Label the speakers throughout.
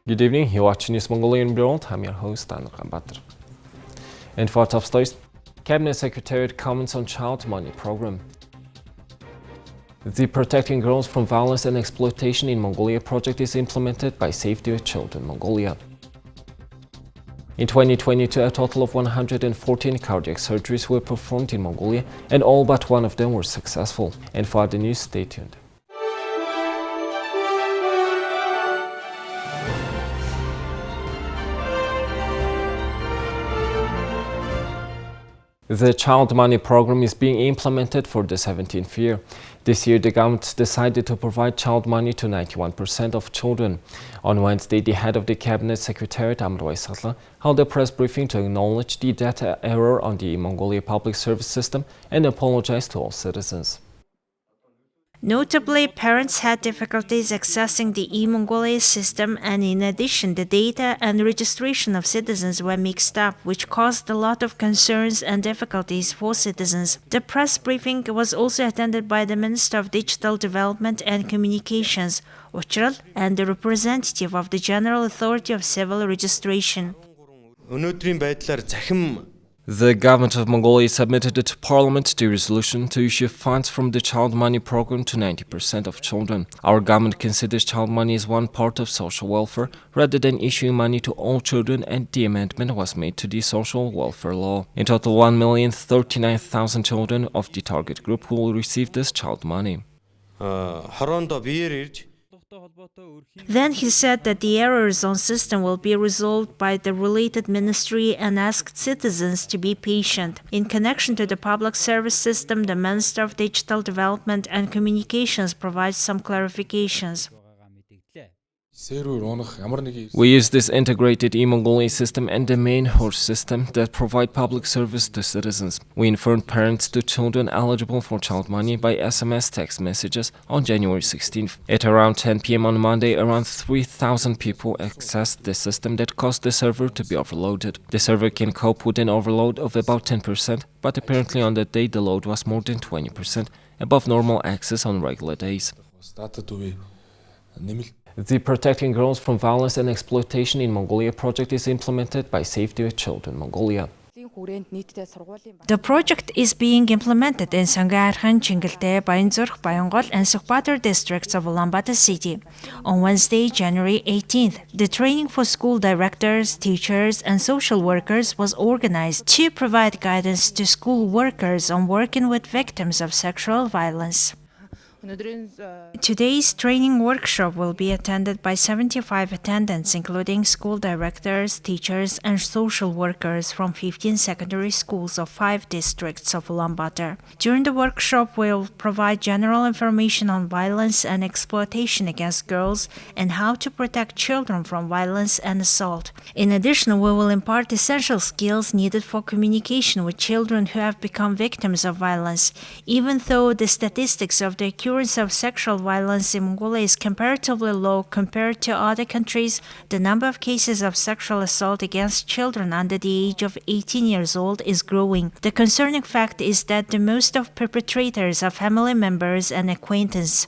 Speaker 1: Good evening, you're watching this Mongolian World. I'm your host, Anur Kambatar. And for our top stories, Cabinet Secretariat comments on child money program. The Protecting Girls from Violence and Exploitation in Mongolia project is implemented by Save The Children Mongolia. In 2022, a total of 114 cardiac surgeries were performed in Mongolia, and all but one of them were successful. And for the news, stay tuned. The child money program is being implemented for the 17th year. This year, the government decided to provide child money to 91% of children. On Wednesday, the head of the Cabinet Secretariat, held a press briefing to acknowledge the data error on the Mongolia public service system and apologize to all citizens.
Speaker 2: Notably, parents had difficulties accessing the e-Mongolia system, and in addition, the data and registration of citizens were mixed up, which caused a lot of concerns and difficulties for citizens. The press briefing was also attended by the Minister of Digital Development and Communications, Uchral, and the representative of the General Authority of Civil Registration.
Speaker 1: The government of Mongolia submitted to Parliament the resolution to issue funds from the child money program to 90% of children. Our government considers child money as one part of social welfare rather than issuing money to all children, and the amendment was made to the social welfare law. In total, 1,039,000 children of the target group will receive this child money.
Speaker 2: Then he said that the errors on system will be resolved by the related ministry and asked citizens to be patient. In connection to the public service system, the Minister of Digital Development and Communications provides some clarifications.
Speaker 1: We use this integrated e-Mongolia system and the main horse system that provide public service to citizens. We informed parents to children eligible for child money by SMS text messages on January 16th. At around 10 p.m. on Monday, around 3,000 people accessed the system that caused the server to be overloaded. The server can cope with an overload of about 10%, but apparently on that day the load was more than 20%, above normal access on regular days. The Protecting Girls from Violence and Exploitation in Mongolia project is implemented by Save The Children Mongolia.
Speaker 2: The project is being implemented in Sangaarkhan, Chingalte, Bayanzurkh, Bayangol, and Sukhbatar districts of Ulaanbaatar city. On Wednesday, January 18th, the training for school directors, teachers, and social workers was organized to provide guidance to school workers on working with victims of sexual violence. Today's training workshop will be attended by 75 attendants, including school directors, teachers, and social workers from 15 secondary schools of 5 districts of Ulaanbaatar. During the workshop, we will provide general information on violence and exploitation against girls and how to protect children from violence and assault. In addition, we will impart essential skills needed for communication with children who have become victims of violence. Even though the statistics of the occurrence of sexual violence in Mongolia is comparatively low compared to other countries, the number of cases of sexual assault against children under the age of 18 years old is growing. The concerning fact is that the most of perpetrators are family members and acquaintances.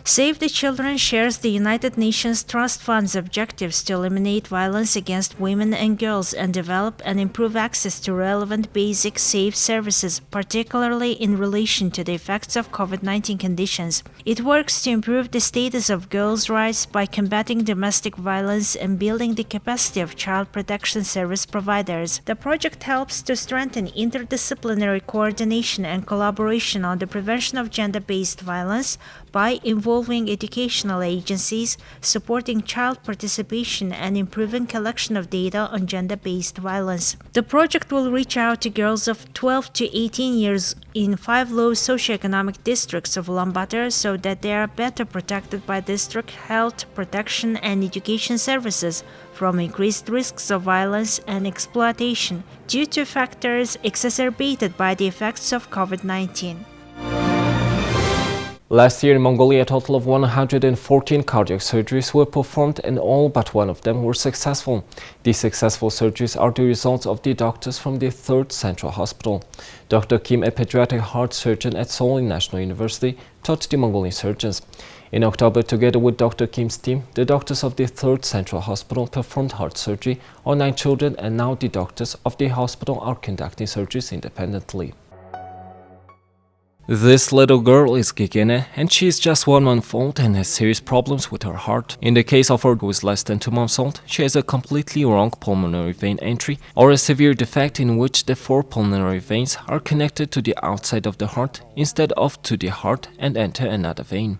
Speaker 2: Save the Children shares the United Nations Trust Fund's objectives to eliminate violence against women and girls and develop and improve access to relevant basic safe services, particularly in relation to the effects of COVID-19 conditions. It works to improve the status of girls' rights by combating domestic violence and building the capacity of child protection service providers. The project helps to strengthen interdisciplinary coordination and collaboration on the prevention of gender-based violence by involving educational agencies, supporting child participation, and improving collection of data on gender-based violence. The project will reach out to girls of 12 to 18 years in 5 low socioeconomic districts of Ulaanbaatar so that they are better protected by district health, protection, and education services from increased risks of violence and exploitation due to factors exacerbated by the effects of COVID-19.
Speaker 1: Last year in Mongolia, a total of 114 cardiac surgeries were performed and all but one of them were successful. These successful surgeries are the results of the doctors from the 3rd Central Hospital. Dr. Kim, a pediatric heart surgeon at Seoul National University, taught the Mongolian surgeons. In October, together with Dr. Kim's team, the doctors of the 3rd Central Hospital performed heart surgery on 9 children, and now the doctors of the hospital are conducting surgeries independently. This little girl is Gigene, and she is just 1 month old and has serious problems with her heart. In the case of her who is less than 2 months old, she has a completely wrong pulmonary vein entry, or a severe defect in which the 4 pulmonary veins are connected to the outside of the heart instead of to the heart and enter another vein.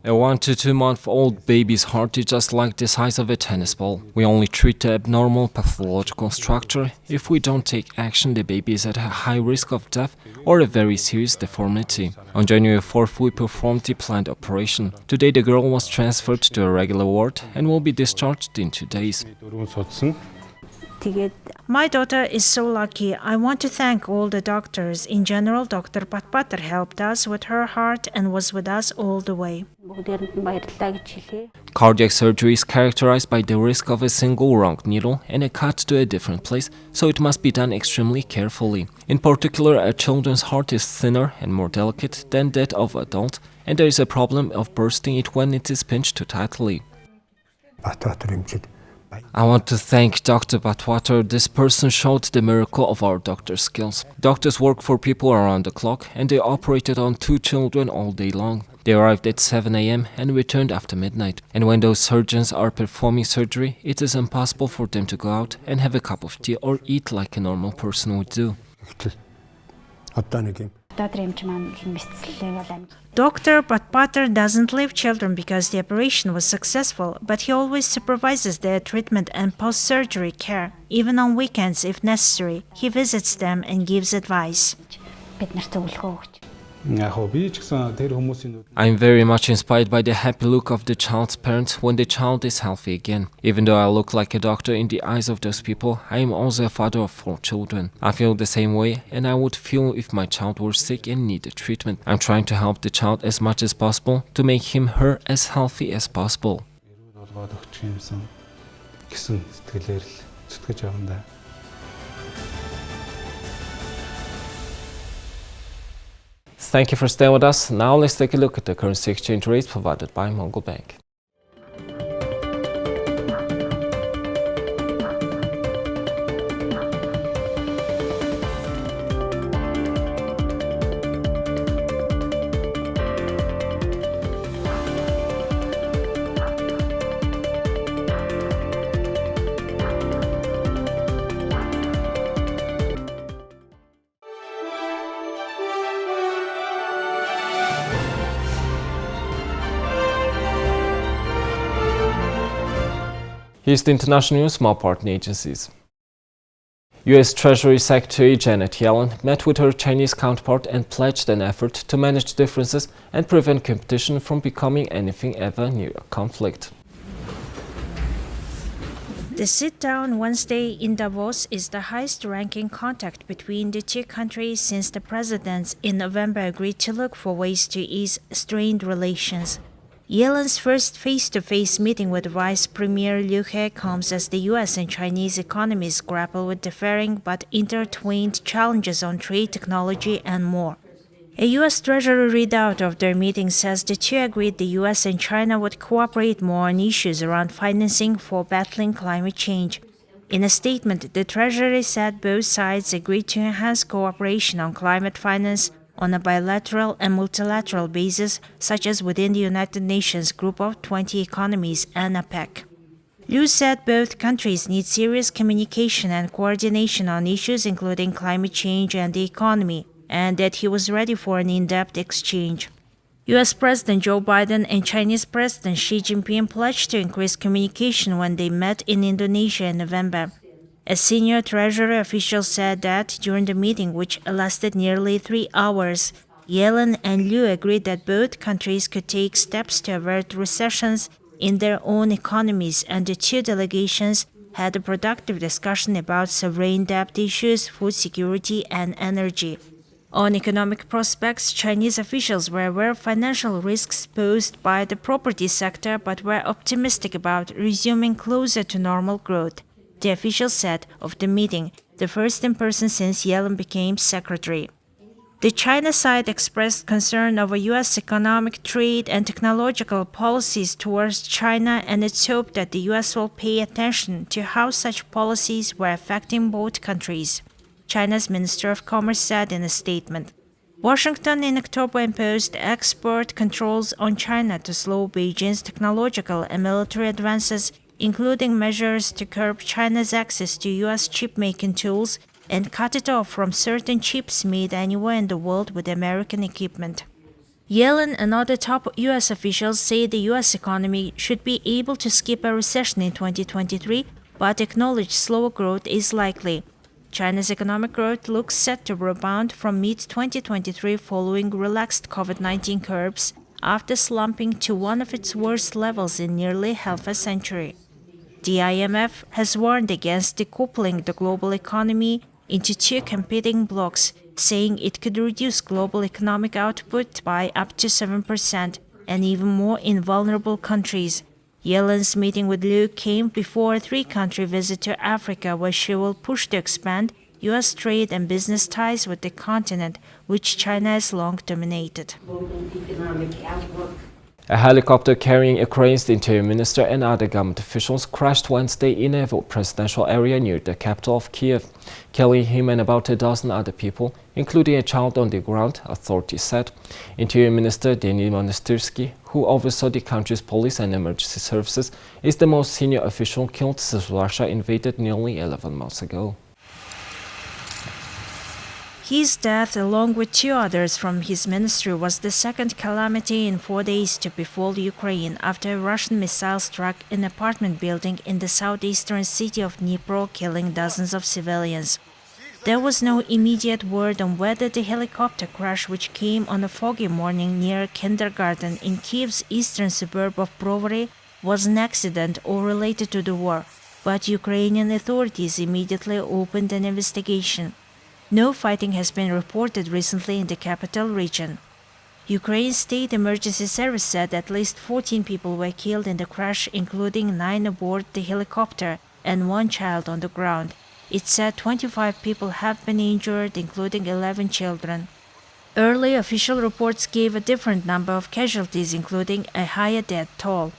Speaker 1: A 1 to 2 month old baby's heart is just like the size of a tennis ball. We only treat the abnormal pathological structure. If we don't take action, the baby is at a high risk of death or a very serious deformity. On January 4th, we performed the planned operation. Today, the girl was transferred to a regular ward and will be discharged in 2 days.
Speaker 2: My daughter is so lucky. I want to thank all the doctors. In general, Dr. Patpater helped us with her heart and was with us all the way.
Speaker 1: Cardiac surgery is characterized by the risk of a single wrong needle and a cut to a different place, so it must be done extremely carefully. In particular, a children's heart is thinner and more delicate than that of adults, and there is a problem of bursting it when it is pinched too tightly. I want to thank Dr. Batwater. This person showed the miracle of our doctor skills. Doctors work for people around the clock, and they operated on 2 children all day long. They arrived at 7 a.m. and returned after midnight. And when those surgeons are performing surgery, it is impossible for them to go out and have a cup of tea or eat like a normal person would do.
Speaker 2: Dr. Patpater doesn't leave children because the operation was successful, but he always supervises their treatment and post-surgery care. Even on weekends, if necessary, he visits them and gives advice.
Speaker 1: I am very much inspired by the happy look of the child's parents when the child is healthy again. Even though I look like a doctor in the eyes of those people, I am also a father of 4 children. I feel the same way, and I would feel if my child were sick and needed treatment. I'm trying to help the child as much as possible to make her as healthy as possible. Thank you for staying with us. Now let's take a look at the currency exchange rates provided by Mongol Bank. Here's the international news from our partner agencies. U.S. Treasury Secretary Janet Yellen met with her Chinese counterpart and pledged an effort to manage differences and prevent competition from becoming anything ever near a conflict.
Speaker 2: The sit-down Wednesday in Davos is the highest-ranking contact between the 2 countries since the presidents in November agreed to look for ways to ease strained relations. Yellen's first face-to-face meeting with Vice Premier Liu He comes as the U.S. and Chinese economies grapple with differing but intertwined challenges on trade, technology, and more. A U.S. Treasury readout of their meeting says the 2 agreed the U.S. and China would cooperate more on issues around financing for battling climate change. In a statement, the Treasury said both sides agreed to enhance cooperation on climate finance on a bilateral and multilateral basis, such as within the United Nations Group of 20 Economies and APEC. Liu said both countries need serious communication and coordination on issues including climate change and the economy, and that he was ready for an in-depth exchange. U.S. President Joe Biden and Chinese President Xi Jinping pledged to increase communication when they met in Indonesia in November. A senior Treasury official said that during the meeting, which lasted nearly 3 hours, Yellen and Liu agreed that both countries could take steps to avert recessions in their own economies, and the 2 delegations had a productive discussion about sovereign debt issues, food security, and energy. On economic prospects, Chinese officials were aware of financial risks posed by the property sector but were optimistic about resuming closer to normal growth, the officials said of the meeting, the first in person since Yellen became secretary. The China side expressed concern over U.S. economic, trade, and technological policies towards China and its hope that the U.S. will pay attention to how such policies were affecting both countries, China's Minister of Commerce said in a statement. Washington in October imposed export controls on China to slow Beijing's technological and military advances, including measures to curb China's access to U.S. chip-making tools and cut it off from certain chips made anywhere in the world with American equipment. Yellen and other top U.S. officials say the U.S. economy should be able to skip a recession in 2023, but acknowledge slower growth is likely. China's economic growth looks set to rebound from mid-2023 following relaxed COVID-19 curbs after slumping to one of its worst levels in nearly half a century. The IMF has warned against decoupling the global economy into two competing blocks, saying it could reduce global economic output by up to 7% and even more in vulnerable countries. Yellen's meeting with Liu came before a three-country visit to Africa where she will push to expand U.S. trade and business ties with the continent, which China has long dominated.
Speaker 1: A helicopter carrying Ukraine's interior minister and other government officials crashed Wednesday in a presidential area near the capital of Kiev, killing him and about a dozen other people, including a child on the ground, authorities said. Interior Minister Denis Monastyrsky, who oversaw the country's police and emergency services, is the most senior official killed since Russia invaded nearly 11 months ago.
Speaker 2: His death, along with two others from his ministry, was the second calamity in 4 days to befall Ukraine after a Russian missile struck an apartment building in the southeastern city of Dnipro, killing dozens of civilians. There was no immediate word on whether the helicopter crash, which came on a foggy morning near a kindergarten in Kiev's eastern suburb of Brovary, was an accident or related to the war, but Ukrainian authorities immediately opened an investigation. No fighting has been reported recently in the capital region. Ukraine's State Emergency Service said at least 14 people were killed in the crash, including 9 aboard the helicopter and 1 child on the ground. It said 25 people have been injured, including 11 children. Early official reports gave a different number of casualties, including a higher death toll.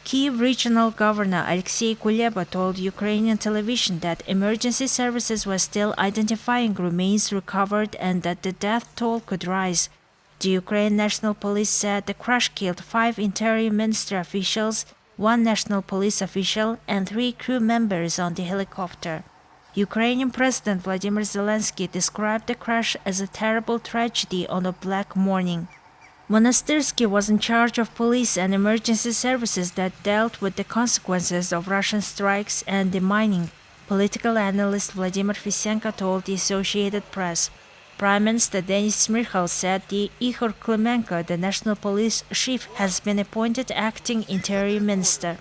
Speaker 2: Kyiv Regional Governor Alexei Kuleba told Ukrainian television that emergency services were still identifying remains recovered and that the death toll could rise. The Ukrainian National Police said the crash killed 5 Interior Ministry officials, 1 National Police official, and 3 crew members on the helicopter. Ukrainian President Vladimir Zelensky described the crash as a terrible tragedy on a black morning. Monastyrsky was in charge of police and emergency services that dealt with the consequences of Russian strikes and demining, political analyst Vladimir Fisenko told the Associated Press. Prime Minister Denis Smykhal said the Ihor Klimenko, the national police chief, has been appointed acting interior minister.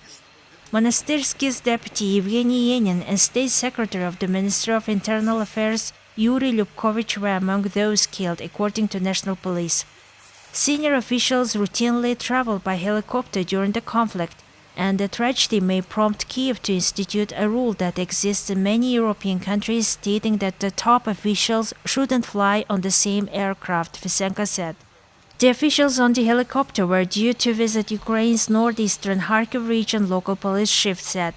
Speaker 2: Monastyrsky's deputy Evgeny Yenin and state secretary of the Ministry of Internal Affairs Yuri Lyubkovich were among those killed, according to national police. Senior officials routinely traveled by helicopter during the conflict, and the tragedy may prompt Kyiv to institute a rule that exists in many European countries, stating that the top officials shouldn't fly on the same aircraft, Fisenko said. The officials on the helicopter were due to visit Ukraine's northeastern Kharkiv region, local police chief said.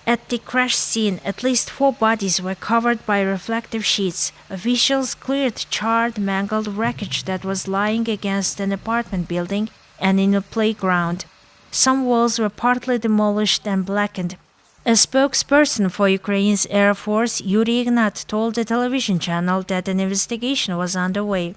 Speaker 2: At the crash scene, at least 4 bodies were covered by reflective sheets. Officials cleared charred, mangled wreckage that was lying against an apartment building and in a playground. Some walls were partly demolished and blackened. A spokesperson for Ukraine's Air Force, Yuri Ignat, told the television channel that an investigation was underway.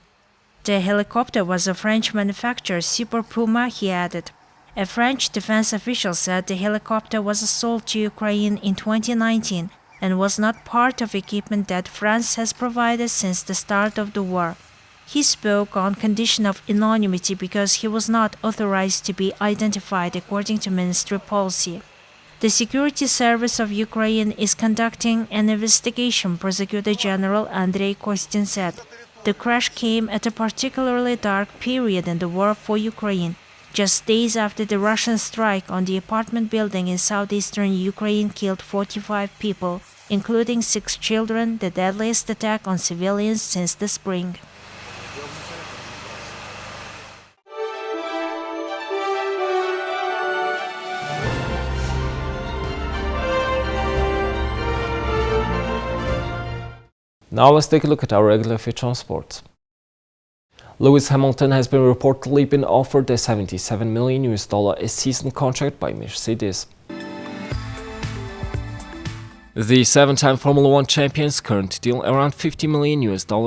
Speaker 2: The helicopter was a French manufacturer, Super Puma, he added. A French defense official said the helicopter was sold to Ukraine in 2019 and was not part of equipment that France has provided since the start of the war. He spoke on condition of anonymity because he was not authorized to be identified, according to ministry policy. The Security Service of Ukraine is conducting an investigation, Prosecutor General Andrei Kostin said. The crash came at a particularly dark period in the war for Ukraine, just days after the Russian strike on the apartment building in southeastern Ukraine killed 45 people, including 6 children, the deadliest attack on civilians since the spring.
Speaker 1: Now let's take a look at our regular feature on sports. Lewis Hamilton has reportedly been offered a $77 million a season contract by Mercedes. The 7-time Formula One champion's current deal, around $50 million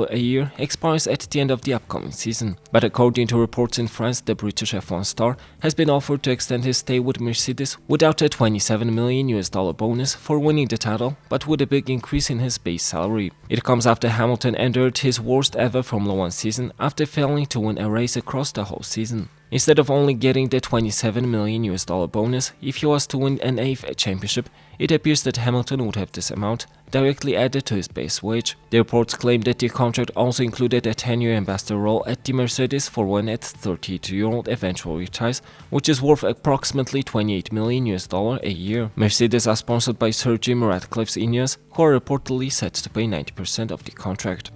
Speaker 1: a year, expires at the end of the upcoming season. But according to reports in France, the British F1 star has been offered to extend his stay with Mercedes without a $27 million bonus for winning the title, but with a big increase in his base salary. It comes after Hamilton endured his worst ever Formula One season after failing to win a race across the whole season. Instead of only getting the $27 million bonus if he was to win an 8th championship, it appears that Hamilton would have this amount directly added to his base wage. The reports claim that the contract also included a 10-year ambassador role at the Mercedes for when at 32-year-old eventually retires, which is worth approximately $28 million a year. Mercedes are sponsored by Sir Jim Ratcliffe's Ineos, who are reportedly set to pay 90% of the contract.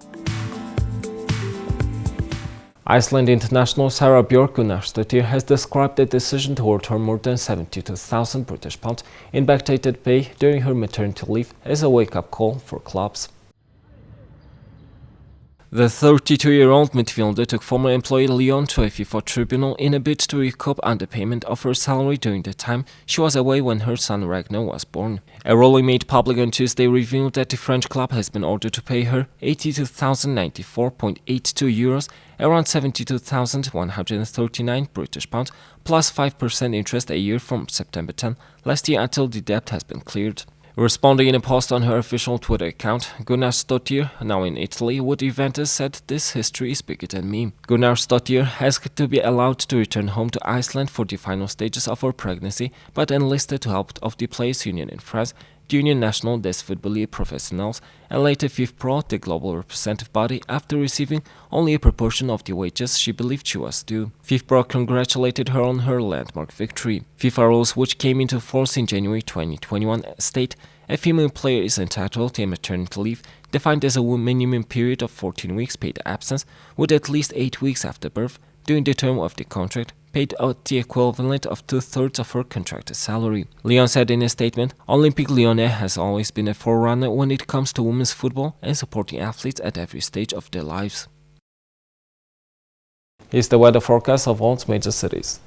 Speaker 1: Iceland international Sarah Björkunarsdottir has described the decision to return more than £72,000 in backdated pay during her maternity leave as a wake-up call for clubs. The 32-year-old midfielder took former employee Leon to a FIFA tribunal in a bid to recoup underpayment of her salary during the time she was away when her son Ragnar was born. A ruling made public on Tuesday revealed that the French club has been ordered to pay her €82,094.82, around £72,139 plus 5% interest a year from September 10 last year until the debt has been cleared. Responding in a post on her official Twitter account, Gunnarsdottir, now in Italy with Juventus, said, "This history is bigger than me." Gunnarsdottir asked to be allowed to return home to Iceland for the final stages of her pregnancy, but enlisted to help of the Players Union in France, the Union Nationale des Footballeurs Professionnels, and later FIFPro, the global representative body, after receiving only a proportion of the wages she believed she was due. FIFPro congratulated her on her landmark victory. FIFA rules, which came into force in January 2021, state a female player is entitled to a maternity leave defined as a minimum period of 14 weeks paid absence with at least 8 weeks after birth during the term of the contract, paid out the equivalent of 2/3 of her contracted salary. Lyon said in a statement, "Olympique Lyonnais has always been a forerunner when it comes to women's football and supporting athletes at every stage of their lives." Here's the weather forecast of all major cities.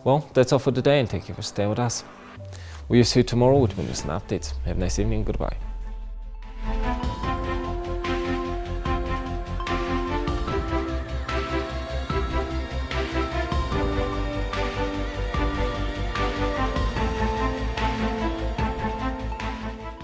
Speaker 1: Well, that's all for today, and thank you for staying with us. We'll see you tomorrow with news and updates. Have a nice evening. Goodbye.